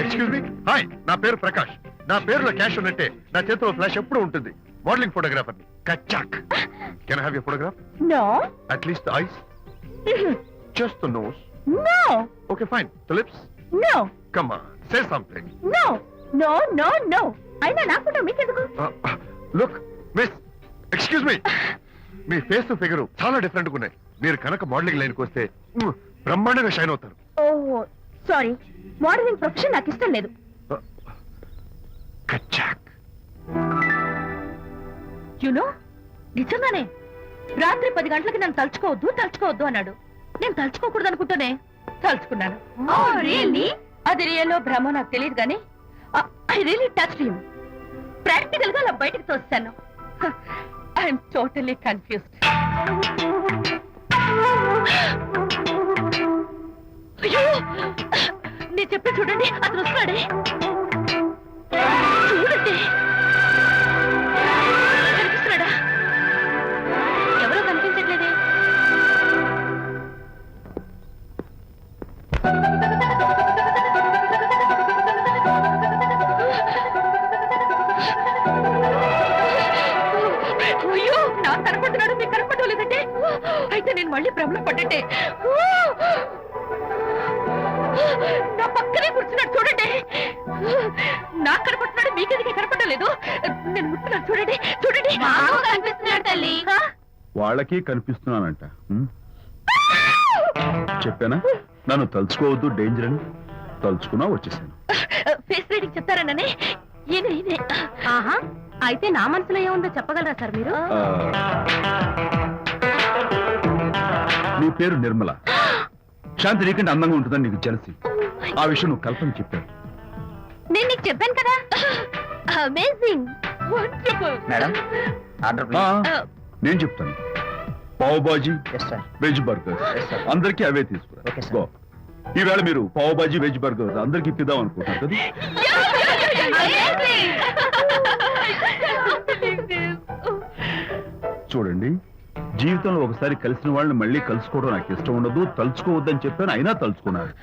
Excuse me. Hi, నా పేరు ప్రకాష్. నా పేరులో క్యాష్ ఉన్నట్టే నా చేతిలో ఫ్లాష్ ఎప్పుడు ఉంటుంది. మోడలింగ్ ఫోటోగ్రాఫర్ ని. కచ్చాక్. Can I have your photograph? No. At least the eyes, just the nose. No. Okay fine. The lips? No. Come on, say something. No. No, no, no. అయినా నా ఫోటో మీకెందుకు? Look miss, excuse me. మీ face figure చాలా different గా ఉన్నాయి. మీరు కనుక modelling లైన్కి వస్తే బ్రహ్మాండంగా షైన్ అవుతారు. ఓహో సారీ, మోడలింగ్ ప్రొఫెషన్ నాకు ఇష్టం లేదు. కచ్చాక్. యునో, నిజంగానే రాత్రి 10 గంటలకి నన్ను తలుచుకోవద్దు అన్నాడు. నేను తలుచుకోకూడదు అనుకుంటూనే తలుచుకున్నాను. అది రియల్లో భ్రమ నాకు తెలియదు కానీ I really touch him. Practical గా అలా బయటకు తోస్తాను. I'm totally confused. అయ్యో, నేను చెప్పి చూడండి, అతను వస్తున్నాడే. చూడండి, కనిపిస్తున్నాడా? ఎవరో కనిపించట్లేదే. అయ్యో, నాకు కనపడుతున్నాడు, మీకు కనపడలేదంటే అయితే నేను మళ్ళీ భ్రమలో పడ్డంటే. నా పక్కనే కూర్చున్నాడు చూడండి. నాకు కనపడుతున్నాడు, మీకెందుకే కనపడలేదు? నేను ముట్టున్నాను చూడండి. చూడండి, కనిపిస్తున్నాడు తల్లి. వాళ్ళకి కనిపిస్తున్నానంట. చెప్పానా నన్ను తలుచుకోవద్దు, డేంజర్ అని. తలుచుకున్నా వచ్చేసాను. ఫేస్ రీడింగ్ చెప్తారననే. ఆహా, అయితే నా మనసులో ఏముందో చెప్పగలరా సార్ మీరు? నీ పేరు నిర్మల. శాంతి నీకంటే అందంగా ఉంటుందని నీకు తెలిసి ఆ విషయం నువ్వు కల్పన చెప్పావు. నేను నీకు చెప్పాను కదా. Amazing, wonderful. మేడం, ఆర్డర్ నేను చెప్తాను. పావ్ బాజీ, వెజ్ బర్గర్, అందరికీ అవే తీసుకురా. గో. ఈవేళ మీరు పావ్ బాజీ, వెజ్ బర్గర్ అందరికీ ఇప్పిద్దాం అనుకుంటారు కదా. చూడండి, జీవితంలో ఒకసారి కలిసిన వాళ్ళని మళ్ళీ కలుసుకోవడం నాకు ఇష్టం ఉండదు. తలుచుకోవద్దని చెప్పాను, అయినా తలుచుకున్నాను.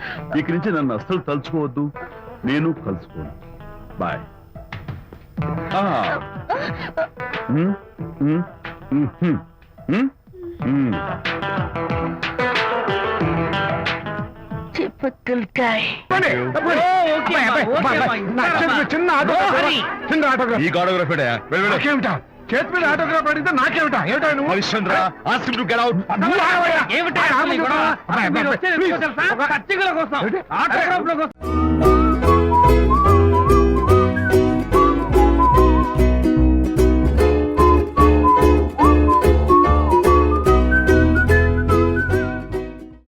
ఇక నుంచి నన్ను అస్సలు తలుచుకోవద్దు, నేను కలుసుకోను. బాయ్. ఈ ఆటోగ్రాఫ్ చేతి మీద ఆటోగ్రాఫ్ అడిగితే నాకేమిటా? ఏమిటా నువ్వు? Harishchandra, ask him to get out. ఏమిటా?